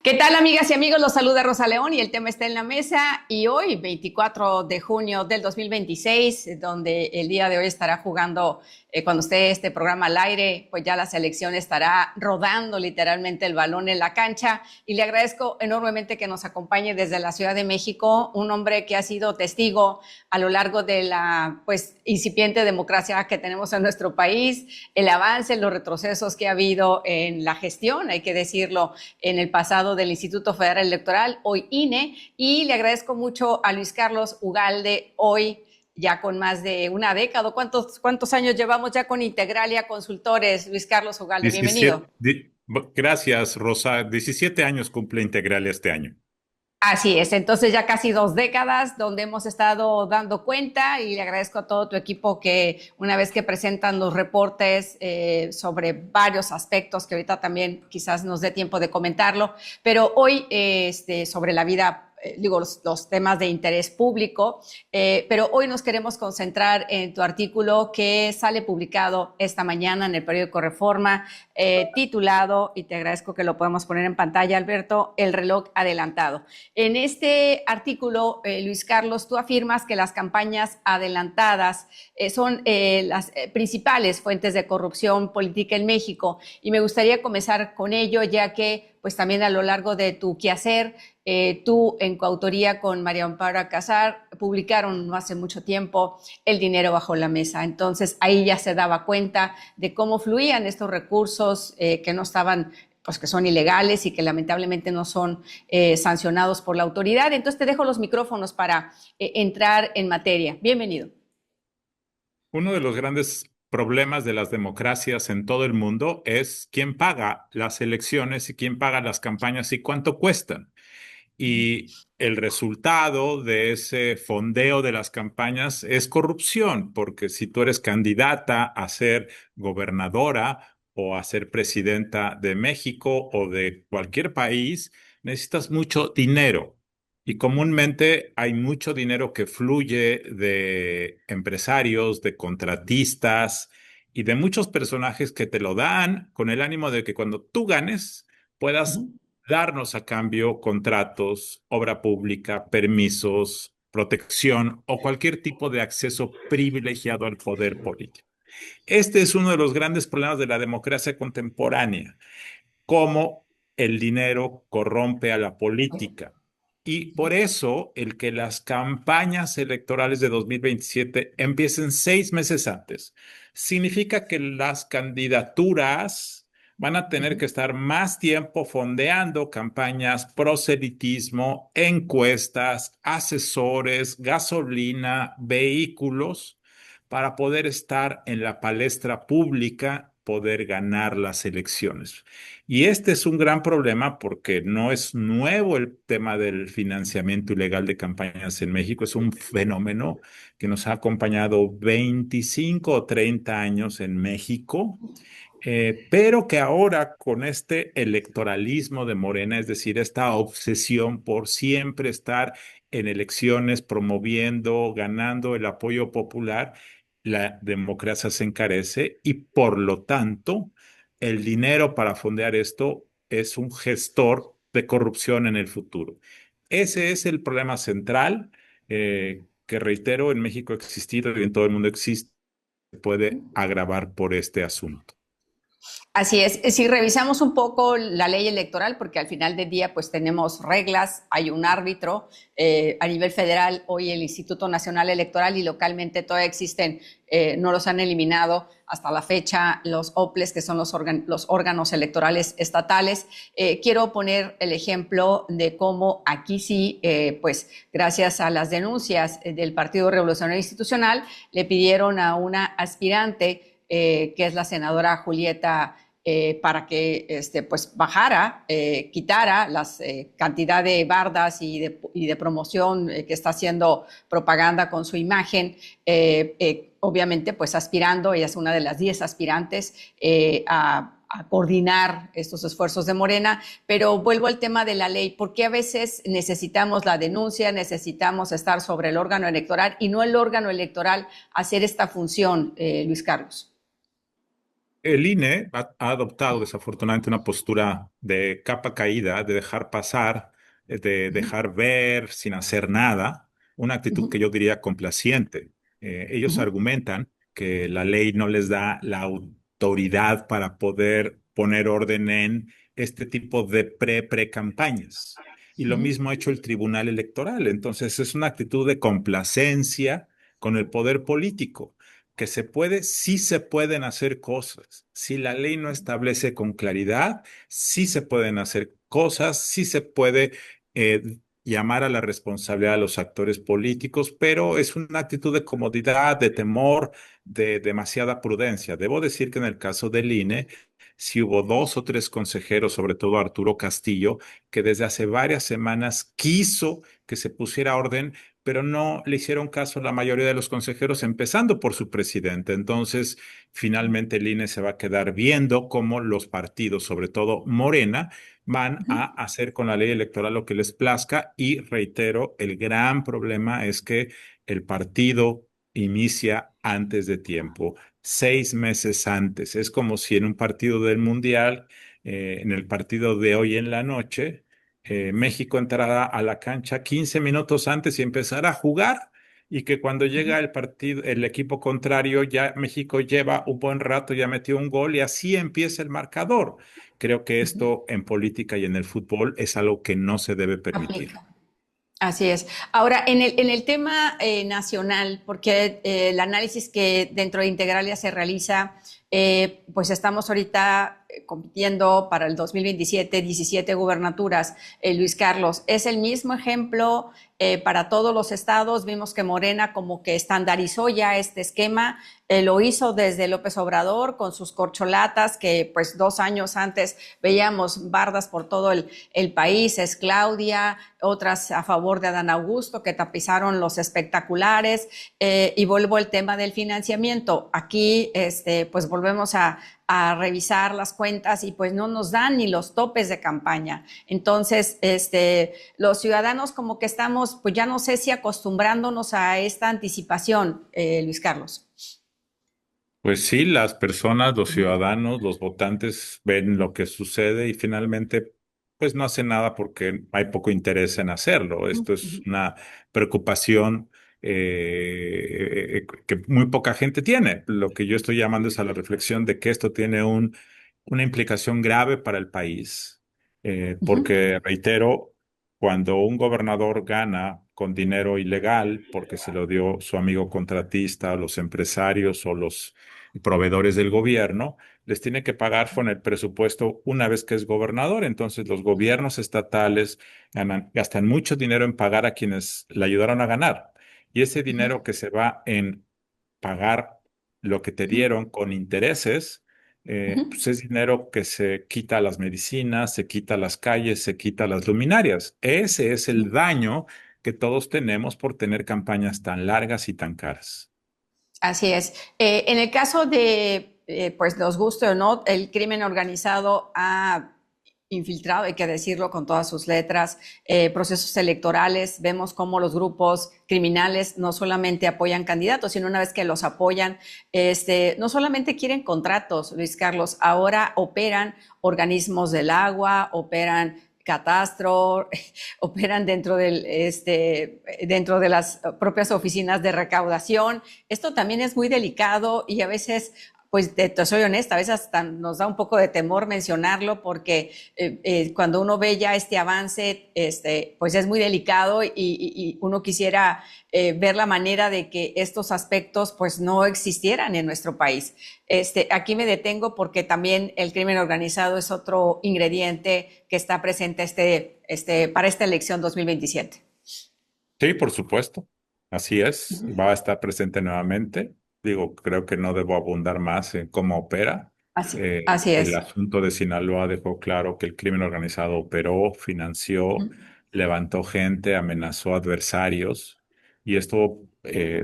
¿Qué tal, amigas y amigos? Los saluda Rosa León y el tema está en la mesa. Y hoy, 24 de junio del 2026, donde el día de hoy estará jugando, cuando esté este programa al aire, pues ya la selección estará rodando literalmente el balón en la cancha. Y le agradezco enormemente que nos acompañe desde la Ciudad de México, un hombre que ha sido testigo a lo largo de la pues incipiente democracia que tenemos en nuestro país, el avance, los retrocesos que ha habido en la gestión, hay que decirlo, en el pasado del Instituto Federal Electoral, hoy INE, y le agradezco mucho a Luis Carlos Ugalde, hoy ya con más de una década. ¿Cuántos años llevamos ya con Integralia Consultores? Luis Carlos Ugalde, 17, bienvenido. gracias, Rosa. 17 años cumple Integral este año. Así es, entonces ya casi 2 décadas donde hemos estado dando cuenta y le agradezco a todo tu equipo que una vez que presentan los reportes sobre varios aspectos que ahorita también quizás nos dé tiempo de comentarlo, pero hoy sobre la vida, digo, los temas de interés público, pero hoy nos queremos concentrar en tu artículo que sale publicado esta mañana en el periódico Reforma, titulado, y te agradezco que lo podemos poner en pantalla, Alberto, El reloj adelantado. En este artículo, Luis Carlos, tú afirmas que las campañas adelantadas son las principales fuentes de corrupción política en México, y me gustaría comenzar con ello, ya que pues también a lo largo de tu quehacer, tú en coautoría con María Amparo Alcázar publicaron no hace mucho tiempo El dinero bajo la mesa. Entonces ahí ya se daba cuenta de cómo fluían estos recursos que no estaban, pues que son ilegales y que lamentablemente no son sancionados por la autoridad. Entonces te dejo los micrófonos para entrar en materia. Bienvenido. Uno de los grandes problemas de las democracias en todo el mundo es quién paga las elecciones y quién paga las campañas y cuánto cuestan. Y el resultado de ese fondeo de las campañas es corrupción, porque si tú eres candidata a ser gobernadora o a ser presidenta de México o de cualquier país, necesitas mucho dinero. Y comúnmente hay mucho dinero que fluye de empresarios, de contratistas y de muchos personajes que te lo dan con el ánimo de que cuando tú ganes puedas darnos a cambio contratos, obra pública, permisos, protección o cualquier tipo de acceso privilegiado al poder político. Este es uno de los grandes problemas de la democracia contemporánea, cómo el dinero corrompe a la política. Y por eso el que las campañas electorales de 2027 empiecen 6 meses antes, significa que las candidaturas van a tener que estar más tiempo fondeando campañas, proselitismo, encuestas, asesores, gasolina, vehículos, para poder estar en la palestra pública, poder ganar las elecciones. Y este es un gran problema porque no es nuevo el tema del financiamiento ilegal de campañas en México. Es un fenómeno que nos ha acompañado 25 o 30 años en México, pero que ahora con este electoralismo de Morena, es decir, esta obsesión por siempre estar en elecciones promoviendo, ganando el apoyo popular, la democracia se encarece y por lo tanto el dinero para fondear esto es un gestor de corrupción en el futuro. Ese es el problema central, que reitero, en México ha existido y en todo el mundo existe, puede agravar por este asunto. Así es, si revisamos un poco la ley electoral, porque al final del día pues tenemos reglas, hay un árbitro, a nivel federal hoy el Instituto Nacional Electoral y localmente todavía existen, no los han eliminado hasta la fecha los OPLES, que son los órganos electorales estatales. Quiero poner el ejemplo de cómo aquí sí, pues gracias a las denuncias del Partido Revolucionario Institucional, le pidieron a una aspirante, que es la senadora Julieta, para que pues bajara, quitara las cantidad de bardas y de promoción que está haciendo propaganda con su imagen, obviamente pues aspirando, ella es una de las 10 aspirantes a coordinar estos esfuerzos de Morena, pero vuelvo al tema de la ley, porque a veces necesitamos la denuncia, necesitamos estar sobre el órgano electoral y no el órgano electoral hacer esta función, Luis Carlos. el INE ha adoptado desafortunadamente una postura de capa caída, de dejar pasar, de Ujú, dejar ver sin hacer nada, una actitud ujú, que yo diría complaciente. Ellos ujú, argumentan que la ley no les da la autoridad para poder poner orden en este tipo de pre-campañas. Y lo ujú, mismo ha hecho el Tribunal Electoral. Entonces es una actitud de complacencia con el poder político. Que se puede, sí se pueden hacer cosas. Si la ley no establece con claridad, sí se pueden hacer cosas, sí se puede llamar a la responsabilidad a los actores políticos, pero es una actitud de comodidad, de temor, de demasiada prudencia. Debo decir que en el caso del INE, sí hubo dos o tres consejeros, sobre todo Arturo Castillo, que desde hace varias semanas quiso que se pusiera orden, pero no le hicieron caso a la mayoría de los consejeros, empezando por su presidente. Entonces, finalmente el INE se va a quedar viendo cómo los partidos, sobre todo Morena, van ujú. a hacer con la ley electoral lo que les plazca. Y reitero, el gran problema es que el partido inicia antes de tiempo, 6 meses antes. Es como si en un partido del Mundial, en el partido de hoy en la noche, México entrará a la cancha 15 minutos antes y empezará a jugar, y que cuando llega el partido, el equipo contrario, ya México lleva un buen rato, ya metió un gol y así empieza el marcador. Creo que Ujú. esto en política y en el fútbol es algo que no se debe permitir. Aplica. Así es. Ahora, en el tema nacional, porque el análisis que dentro de Integralia se realiza, pues estamos ahorita compitiendo para el 2027, 17 gubernaturas. Luis Carlos, es el mismo ejemplo para todos los estados. Vimos que Morena como que estandarizó ya este esquema, lo hizo desde López Obrador con sus corcholatas, que pues 2 años antes veíamos bardas por todo el país, es Claudia, otras a favor de Adán Augusto, que tapizaron los espectaculares, y vuelvo al tema del financiamiento. Aquí, pues volvemos a revisar las cuentas y pues no nos dan ni los topes de campaña. Entonces, los ciudadanos como que estamos, pues ya no sé si acostumbrándonos a esta anticipación, Luis Carlos. Pues sí, las personas, los ciudadanos, los votantes ven lo que sucede y finalmente pues no hacen nada porque hay poco interés en hacerlo. Esto es una preocupación que muy poca gente tiene. Lo que yo estoy llamando es a la reflexión de que esto tiene una implicación grave para el país. Porque, reitero, cuando un gobernador gana con dinero ilegal porque se lo dio su amigo contratista, los empresarios o los proveedores del gobierno, les tiene que pagar con el presupuesto una vez que es gobernador. Entonces, los gobiernos estatales gastan mucho dinero en pagar a quienes le ayudaron a ganar. Y ese dinero que se va en pagar lo que te dieron con intereses, pues es dinero que se quita a las medicinas, se quita a las calles, se quita a las luminarias. Ese es el daño que todos tenemos por tener campañas tan largas y tan caras. Así es. En el caso de, pues nos guste o no, el crimen organizado ha infiltrado, hay que decirlo con todas sus letras, procesos electorales. Vemos cómo los grupos criminales no solamente apoyan candidatos, sino una vez que los apoyan, no solamente quieren contratos, Luis Carlos, ahora operan organismos del agua, operan catastro, operan dentro de las propias oficinas de recaudación. Esto también es muy delicado y a veces, pues te soy honesta, a veces hasta nos da un poco de temor mencionarlo porque cuando uno ve ya este avance, pues es muy delicado y uno quisiera ver la manera de que estos aspectos pues no existieran en nuestro país. Aquí me detengo porque también el crimen organizado es otro ingrediente que está presente para esta elección 2027. Sí, por supuesto. Así es. Va a estar presente nuevamente. Digo, creo que no debo abundar más en cómo opera. Así El es. asunto de Sinaloa dejó claro que el crimen organizado operó, financió, levantó gente, amenazó adversarios. Y esto,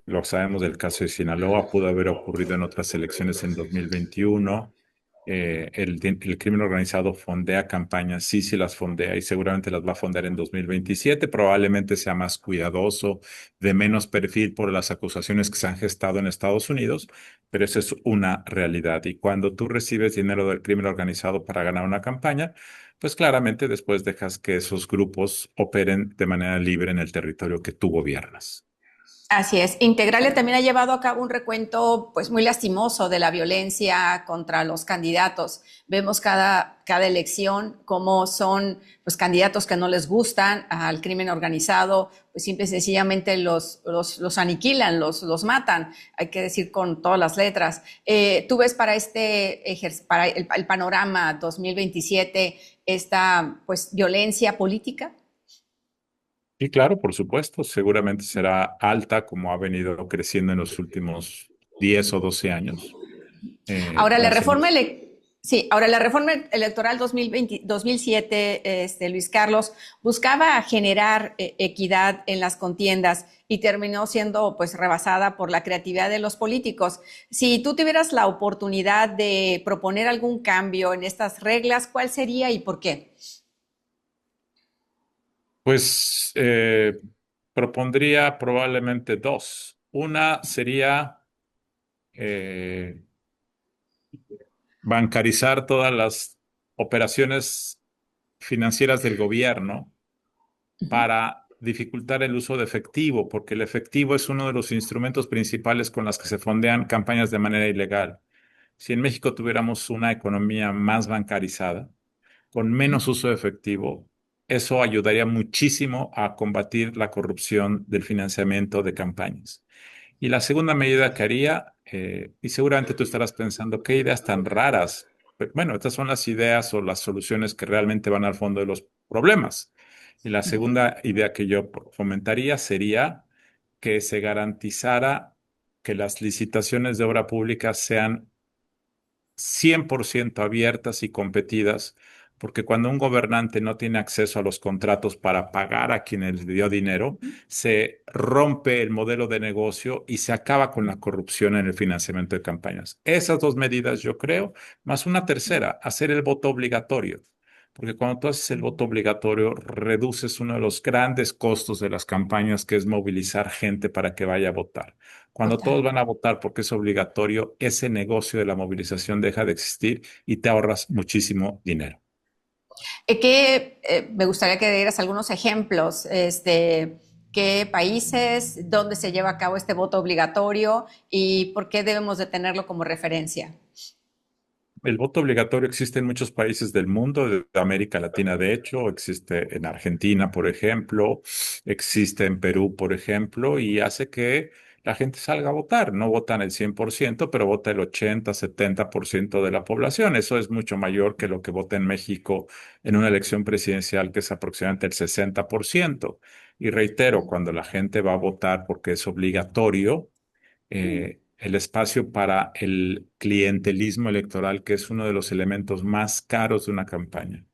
lo sabemos del caso de Sinaloa, pudo haber ocurrido en otras elecciones en 2021. el crimen organizado fondea campañas, sí, sí las fondea y seguramente las va a fondear en 2027. Probablemente sea más cuidadoso, de menos perfil por las acusaciones que se han gestado en Estados Unidos, pero esa es una realidad. Y cuando tú recibes dinero del crimen organizado para ganar una campaña, pues claramente después dejas que esos grupos operen de manera libre en el territorio que tú gobiernas. Así es. Integralia también ha llevado a cabo un recuento pues muy lastimoso de la violencia contra los candidatos. Vemos cada elección cómo son pues candidatos que no les gustan al crimen organizado, pues simple y sencillamente los aniquilan, los matan, hay que decir con todas las letras. ¿Tú ves para para el panorama 2027 esta pues violencia política? Y claro, por supuesto, seguramente será alta como ha venido creciendo en los últimos 10 o 12 años. Ahora, Las sí, ahora la reforma electoral 2007, Luis Carlos, buscaba generar equidad en las contiendas y terminó siendo pues rebasada por la creatividad de los políticos. Si tú tuvieras la oportunidad de proponer algún cambio en estas reglas, ¿cuál sería y por qué? Pues propondría probablemente dos. Una sería eh, bancarizar todas las operaciones financieras del gobierno para dificultar el uso de efectivo, porque el efectivo es uno de los instrumentos principales con los que se fondean campañas de manera ilegal. Si en México tuviéramos una economía más bancarizada, con menos uso de efectivo, eso ayudaría muchísimo a combatir la corrupción del financiamiento de campañas. Y la segunda medida que haría, y seguramente tú estarás pensando, qué ideas tan raras. Pero bueno, estas son las ideas o las soluciones que realmente van al fondo de los problemas. Y la segunda idea que yo fomentaría sería que se garantizara que las licitaciones de obra pública sean 100% abiertas y competidas, porque cuando un gobernante no tiene acceso a los contratos para pagar a quienes le dio dinero, se rompe el modelo de negocio y se acaba con la corrupción en el financiamiento de campañas. Esas dos medidas, yo creo, más una tercera, hacer el voto obligatorio. Porque cuando tú haces el voto obligatorio, reduces uno de los grandes costos de las campañas, que es movilizar gente para que vaya a votar. Cuando todos Total. van a votar porque es obligatorio, ese negocio de la movilización deja de existir y te ahorras muchísimo dinero. Me gustaría que dieras algunos ejemplos, qué países, dónde se lleva a cabo este voto obligatorio y por qué debemos de tenerlo como referencia. El voto obligatorio existe en muchos países del mundo, de América Latina, de hecho, existe en Argentina, por ejemplo, existe en Perú, por ejemplo, y hace que la gente salga a votar. No votan el 100%, pero vota el 80-70% de la población. Eso es mucho mayor que lo que vota en México en una elección presidencial, que es aproximadamente el 60%. Y reitero, cuando la gente va a votar porque es obligatorio, el espacio para el clientelismo electoral, que es uno de los elementos más caros de una campaña,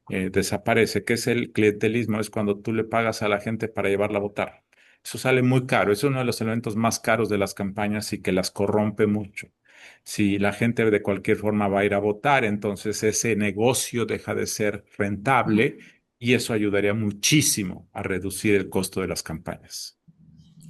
desaparece. ¿Qué es el clientelismo? Es cuando tú le pagas a la gente para llevarla a votar. Eso sale muy caro, es uno de los elementos más caros de las campañas y que las corrompe mucho. Si la gente de cualquier forma va a ir a votar, entonces ese negocio deja de ser rentable y eso ayudaría muchísimo a reducir el costo de las campañas.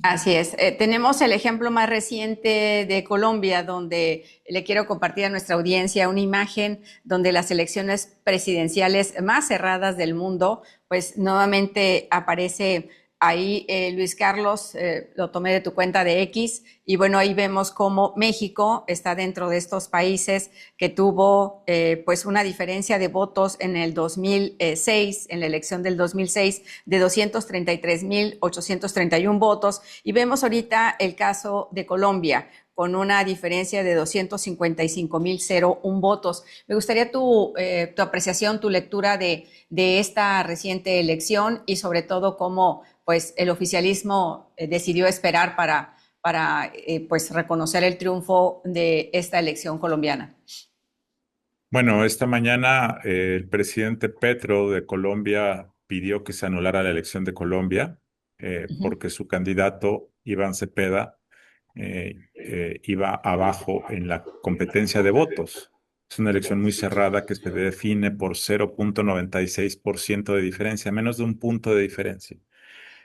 Así es. Tenemos el ejemplo más reciente de Colombia, donde le quiero compartir a nuestra audiencia una imagen donde las elecciones presidenciales más cerradas del mundo, pues nuevamente aparece ahí Luis Carlos, lo tomé de tu cuenta de X, y bueno, ahí vemos cómo México está dentro de estos países que tuvo pues una diferencia de votos en el 2006, en la elección del 2006, de 233,831 votos. Y vemos ahorita el caso de Colombia, con una diferencia de 255,001 votos. Me gustaría tu apreciación, tu lectura de esta reciente elección y sobre todo cómo pues, el oficialismo decidió esperar para pues, reconocer el triunfo de esta elección colombiana. Bueno, esta mañana el presidente Petro de Colombia pidió que se anulara la elección de Colombia, porque su candidato, Iván Cepeda, iba abajo en la competencia de votos. Es una elección muy cerrada que se define por 0,96% de diferencia, menos de un punto de diferencia.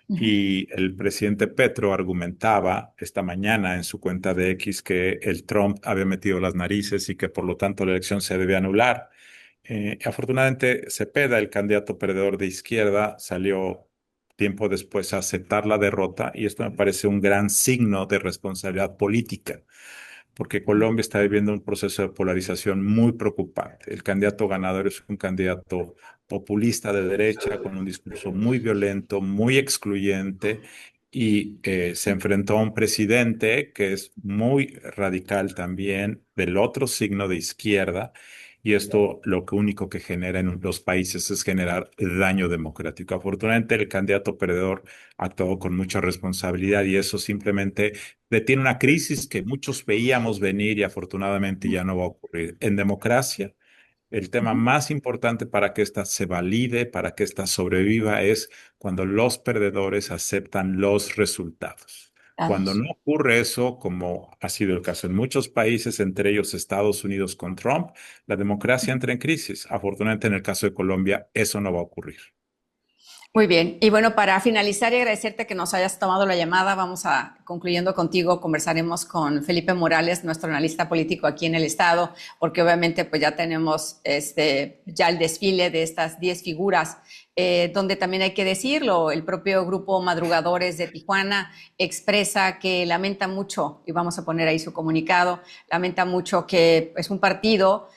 Ujú. Y el presidente Petro argumentaba esta mañana en su cuenta de X que el Trump había metido las narices y que por lo tanto la elección se debe anular. Afortunadamente, Cepeda, el candidato perdedor de izquierda, salió tiempo después a aceptar la derrota y esto me parece un gran signo de responsabilidad política porque Colombia está viviendo un proceso de polarización muy preocupante. El candidato ganador es un candidato populista de derecha con un discurso muy violento, muy excluyente y se enfrentó a un presidente que es muy radical también del otro signo de izquierda. Y esto lo que único que genera en los países es generar daño democrático. Afortunadamente, el candidato perdedor ha actuado con mucha responsabilidad y eso simplemente detiene una crisis que muchos veíamos venir y afortunadamente ya no va a ocurrir. En democracia, el tema Ujú. más importante para que ésta se valide, para que ésta sobreviva, es cuando los perdedores aceptan los resultados. Cuando Dados. no ocurre eso, como ha sido el caso en muchos países, entre ellos Estados Unidos con Trump, la democracia entra en crisis. Afortunadamente, en el caso de Colombia, eso no va a ocurrir. Muy bien. Y bueno, para finalizar y agradecerte que nos hayas tomado la llamada, vamos a, concluyendo contigo, conversaremos con Felipe Morales, nuestro analista político aquí en el estado, porque obviamente pues ya tenemos ya el desfile de estas 10 figuras, donde también hay que decirlo, el propio grupo Madrugadores de Tijuana expresa que lamenta mucho, y vamos a poner ahí su comunicado, lamenta mucho que es un partido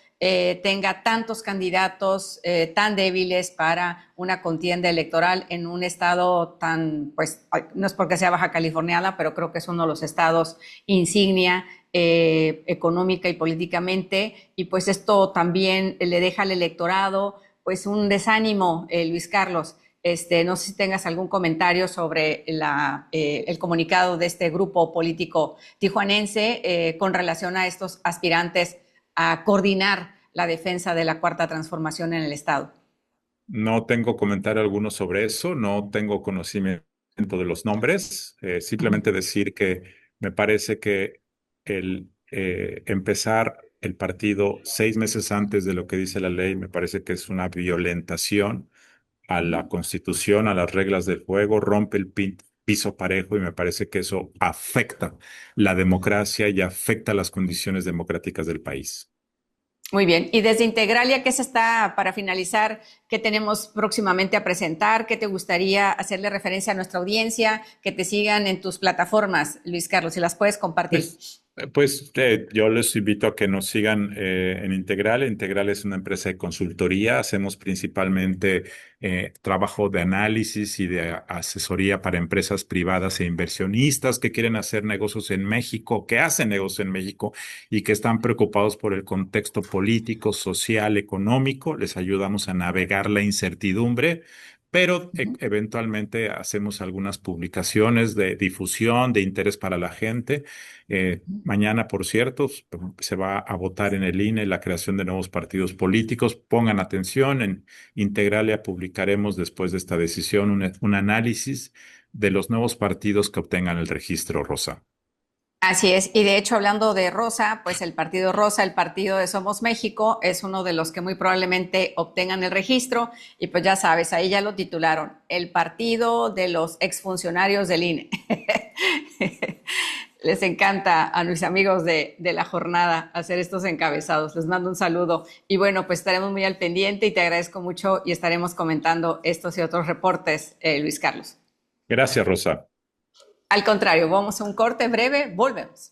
tenga tantos candidatos tan débiles para una contienda electoral en un estado tan, pues, no es porque sea Baja Californiana, pero creo que es uno de los estados insignia económica y políticamente, y pues esto también le deja al electorado pues un desánimo, Luis Carlos. No sé si tengas algún comentario sobre el comunicado de este grupo político tijuanense con relación a estos aspirantes a coordinar la defensa de la cuarta transformación en el Estado. No tengo comentario alguno sobre eso, no tengo conocimiento de los nombres, simplemente decir que me parece que el empezar el partido 6 meses antes de lo que dice la ley me parece que es una violentación a la Constitución, a las reglas del juego, rompe el piso parejo y me parece que eso afecta la democracia y afecta las condiciones democráticas del país. Muy bien. Y desde Integralia, ¿qué se está para finalizar? ¿Qué tenemos próximamente a presentar? ¿Qué te gustaría hacerle referencia a nuestra audiencia? Que te sigan en tus plataformas, Luis Carlos, si las puedes compartir. Yo les invito a que nos sigan en Integral. Integral es una empresa de consultoría. Hacemos principalmente trabajo de análisis y de asesoría para empresas privadas e inversionistas que quieren hacer negocios en México, que hacen negocios en México y que están preocupados por el contexto político, social, económico. Les ayudamos a navegar la incertidumbre. Pero eventualmente hacemos algunas publicaciones de difusión, de interés para la gente. Mañana, por cierto, se va a votar en el INE la creación de nuevos partidos políticos. Pongan atención, en Integralia publicaremos después de esta decisión un análisis de los nuevos partidos que obtengan el registro rosa. Así es, y de hecho hablando de Rosa, pues el partido Rosa, el partido de Somos México, es uno de los que muy probablemente obtengan el registro y pues ya sabes, ahí ya lo titularon, el partido de los exfuncionarios del INE. Les encanta a mis amigos de la jornada hacer estos encabezados. Les mando un saludo y bueno, pues estaremos muy al pendiente y te agradezco mucho y estaremos comentando estos y otros reportes, Luis Carlos. Gracias, Rosa. Al contrario, vamos a un corte breve, volvemos.